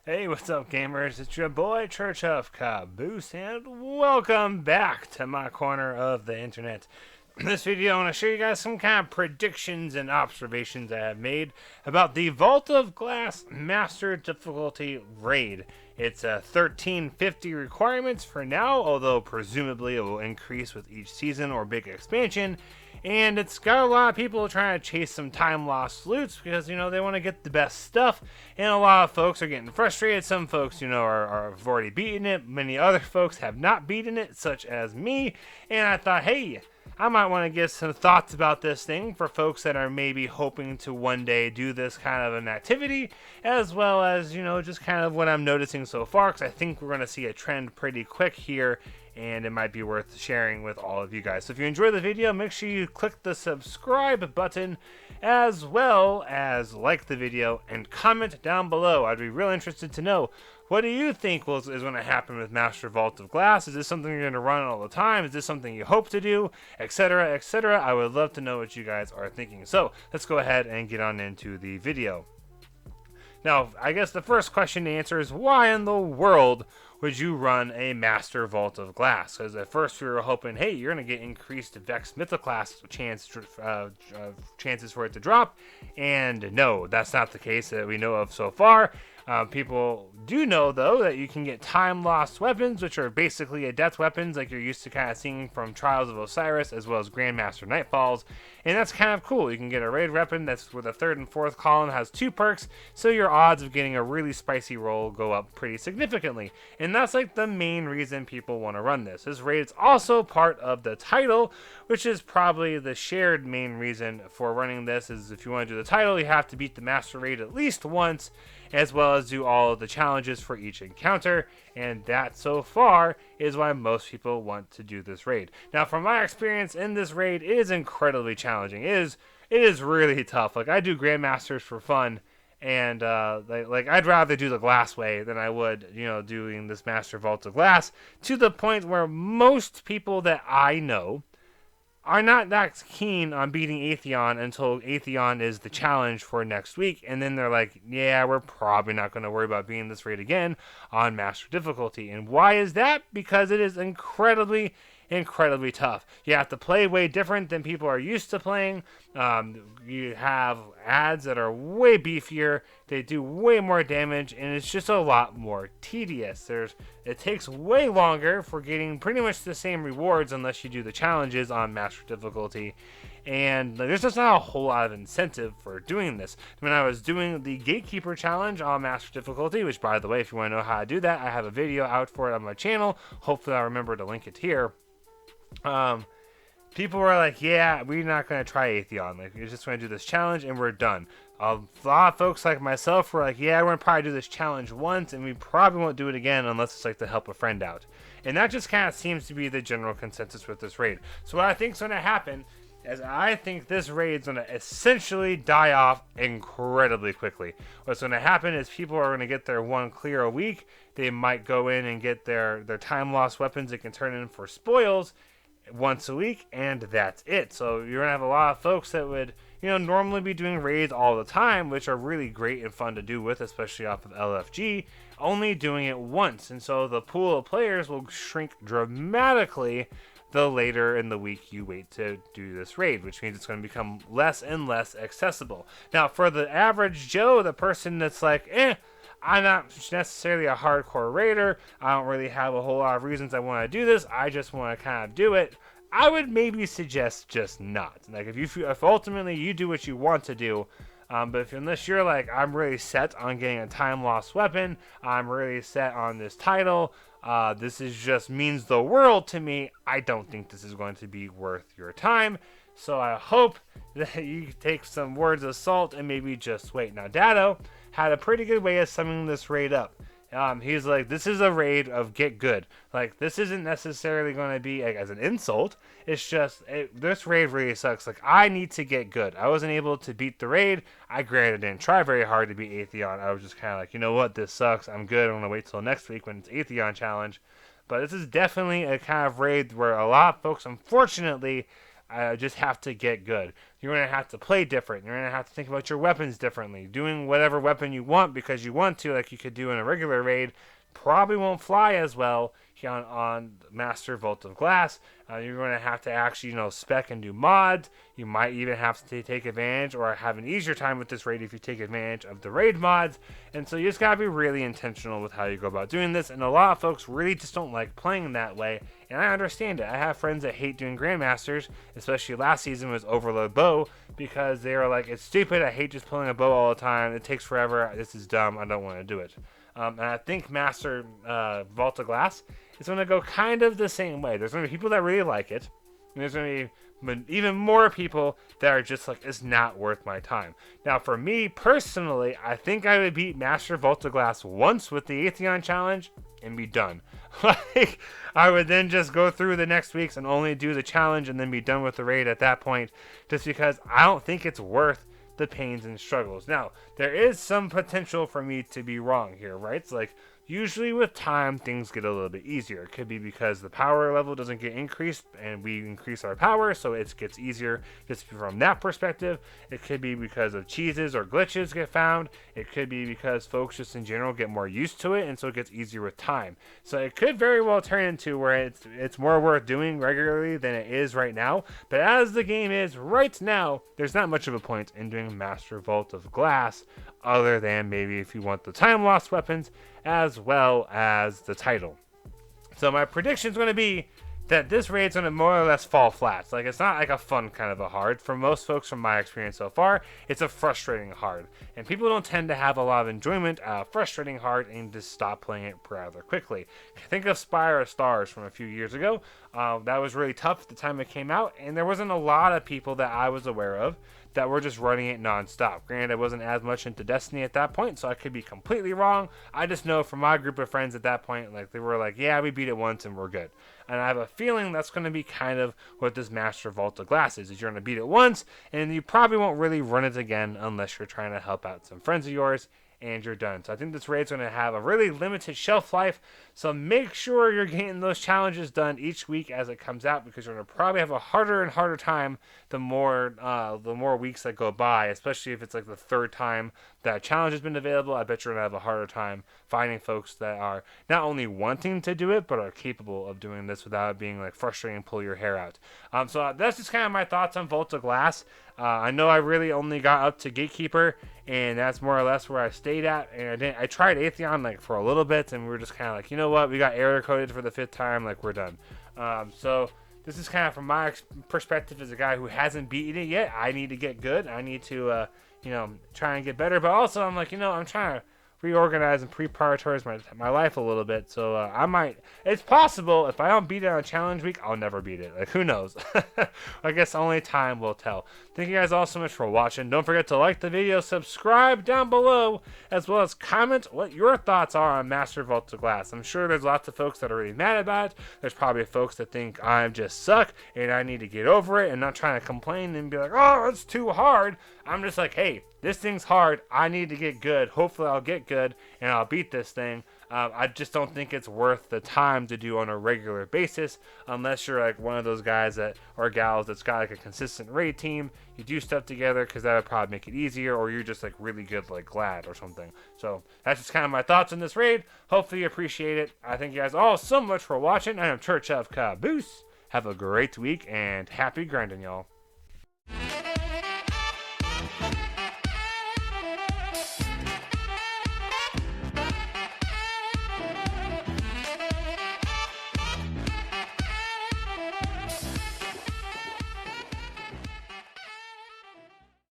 Hey, what's up, gamers? It's your boy, Church of Caboose, and welcome back to my corner of the internet. In this video, I want to show you guys some kind of predictions and observations I have made about the Vault of Glass Master Difficulty Raid. It's a 1350 requirements for now, although presumably it will increase with each season or big expansion. And it's got a lot of people trying to chase some time lost loots because, they want to get the best stuff. And a lot of folks are getting frustrated. Some folks, have already beaten it. Many other folks have not beaten it, such as me. And I thought, hey, I might want to give some thoughts about this thing for folks that are maybe hoping to one day do this kind of an activity, as well as, just kind of what I'm noticing so far, because I think we're going to see a trend pretty quick here, and it might be worth sharing with all of you guys. So if you enjoyed the video, make sure you click the subscribe button, as well as like the video, and comment down below. I'd be real interested to know, what do you think is going to happen with Master Vault of Glass? Is this something you're going to run all the time? Is this something you hope to do? Etc, etc. I would love to know what you guys are thinking. So, let's go ahead and get on into the video. Now, I guess the first question to answer is, why in the world would you run a Master Vault of Glass? Because at first we were hoping, hey, you're going to get increased Vex Mythoclast chances for it to drop. And no, that's not the case that we know of so far. People do know, though, that you can get time-lost weapons, which are basically adept weapons like you're used to kind of seeing from Trials of Osiris, as well as Grandmaster Nightfalls, and that's kind of cool. You can get a raid weapon that's with a third and fourth column, has 2 perks, so your odds of getting a really spicy roll go up pretty significantly, and that's like the main reason people want to run this. This raid is also part of the title, which is probably the shared main reason for running this. Is if you want to do the title, you have to beat the Master Raid at least once, as well as do all of the challenges for each encounter, and that so far is why most people want to do this raid. Now, from my experience in this raid, it is incredibly challenging. It is really tough. Like, I do Grandmasters for fun, and I'd rather do the glass way than I would, doing this Master Vault of Glass, to the point where most people that I know are not that keen on beating Atheon until Atheon is the challenge for next week, and then they're like, yeah, we're probably not going to worry about beating this raid again on Master Difficulty. And why is that? Because it is incredibly tough. You have to play way different than people are used to playing. You have ads that are way beefier, they do way more damage, and it's just a lot more tedious. It takes way longer for getting pretty much the same rewards unless you do the challenges on Master Difficulty, and there's just not a whole lot of incentive for doing this. When I was doing the Gatekeeper challenge on Master Difficulty, which, by the way, if you want to know how to do that, I have a video out for it on my channel. Hopefully I'll remember to link it here. People were like, yeah, we're not going to try Atheon. Like, we're just going to do this challenge and we're done. A lot of folks like myself were like, yeah, we're going to probably do this challenge once and we probably won't do it again unless it's like to help a friend out. And that just kind of seems to be the general consensus with this raid. So what I think is going to happen is I think this raid is going to essentially die off incredibly quickly. What's going to happen is people are going to get their one clear a week. They might go in and get their time lost weapons they can turn in for spoils once a week, and that's it. So you're gonna have a lot of folks that would normally be doing raids all the time, which are really great and fun to do with, especially off of LFG, only doing it once. And so the pool of players will shrink dramatically the later in the week you wait to do this raid, which means it's going to become less and less accessible. Now, for the average Joe, the person that's like, I'm not necessarily a hardcore raider, I don't really have a whole lot of reasons I want to do this, I just want to kind of do it, I would maybe suggest just not. Like, if ultimately you do what you want to do, but unless you're like, I'm really set on getting a time lost weapon, I'm really set on this title, this is just means the world to me, I don't think this is going to be worth your time. So I hope that you take some words of salt and maybe just wait. Now, Dado had a pretty good way of summing this raid up. He's like, this is a raid of get good. Like, this isn't necessarily going to be as an insult. It's just, this raid really sucks. Like, I need to get good. I wasn't able to beat the raid. I granted didn't try very hard to beat Atheon. I was just kind of like, you know what, this sucks. I'm good. I'm going to wait till next week when it's Atheon challenge. But this is definitely a kind of raid where a lot of folks, unfortunately, just have to get good. You're going to have to play different. You're going to have to think about your weapons differently. Doing whatever weapon you want because you want to, like you could do in a regular raid, probably won't fly as well on Master Vault of Glass. You're going to have to actually, spec and do mods. You might even have to take advantage or have an easier time with this raid if you take advantage of the raid mods. And so you just got to be really intentional with how you go about doing this. And a lot of folks really just don't like playing that way. And I understand it. I have friends that hate doing Grandmasters, especially last season was Overload Bow, because they were like, it's stupid. I hate just pulling a bow all the time. It takes forever. This is dumb. I don't want to do it. And I think Master Vault of Glass is going to go kind of the same way. There's going to be people that really like it. And there's going to be even more people that are just like, it's not worth my time. Now, for me personally, I think I would beat Master Vault of Glass once with the Atheon challenge and be done. Like, I would then just go through the next weeks and only do the challenge and then be done with the raid at that point, just because I don't think it's worth the pains and struggles. Now, there is some potential for me to be wrong here, right? It's like, usually with time, things get a little bit easier. It could be because the power level doesn't get increased and we increase our power, so it gets easier just from that perspective. It could be because of cheeses or glitches get found. It could be because folks just in general get more used to it, and so it gets easier with time. So it could very well turn into where it's more worth doing regularly than it is right now. But as the game is right now, there's not much of a point in doing Master Vault of Glass, other than maybe if you want the time lost weapons as well as the title. So my prediction is going to be that this raid's going to more or less fall flat. Like, it's not like a fun kind of a hard. For most folks, from my experience so far, it's a frustrating hard. And people don't tend to have a lot of enjoyment out of frustrating hard and just stop playing it rather quickly. Think of Spire of Stars from a few years ago. That was really tough at the time it came out, and there wasn't a lot of people that I was aware of that were just running it non-stop. Granted, I wasn't as much into Destiny at that point, so I could be completely wrong. I just know from my group of friends at that point, like, they were like, yeah, we beat it once and we're good. And I have a feeling that's going to be kind of what this Master Vault of Glass is you're going to beat it once, and you probably won't really run it again unless you're trying to help out some friends of yours, and you're done. So I think this raid's going to have a really limited shelf life, so make sure you're getting those challenges done each week as it comes out, because you're going to probably have a harder and harder time the more weeks that go by, especially if it's like the third time that challenge has been available. I bet you're going to have a harder time finding folks that are not only wanting to do it, but are capable of doing this without it being like frustrating and pull your hair out. So that's just kind of my thoughts on Vault of Glass. I know I really only got up to Gatekeeper, and that's more or less where I stayed at. And I tried Atheon like for a little bit, and we were just kind of like, you know what, we got error coded for the 5th time, like, we're done. So this is kind of from my perspective as a guy who hasn't beaten it yet. I need to get good. I need to try and get better. But also I'm like, I'm trying to reorganize and pre-prioritize my life a little bit. So it's possible if I don't beat it on challenge week, I'll never beat it. Like, who knows? I guess only time will tell. Thank you guys all so much for watching. Don't forget to like the video, subscribe down below, as well as comment what your thoughts are on Master Vault of Glass. I'm sure there's lots of folks that are really mad about it. There's probably folks that think I just suck and I need to get over it, and not trying to complain and be like, oh, it's too hard. I'm just like, hey, this thing's hard. I need to get good. Hopefully I'll get good and I'll beat this thing. I just don't think it's worth the time to do on a regular basis, unless you're like one of those guys or gals that's got like a consistent raid team. You do stuff together, because that would probably make it easier, or you're just like really good like Glad or something. So that's just kind of my thoughts on this raid. Hopefully you appreciate it. I thank you guys all so much for watching. I am Church of Caboose. Have a great week and happy grinding, y'all.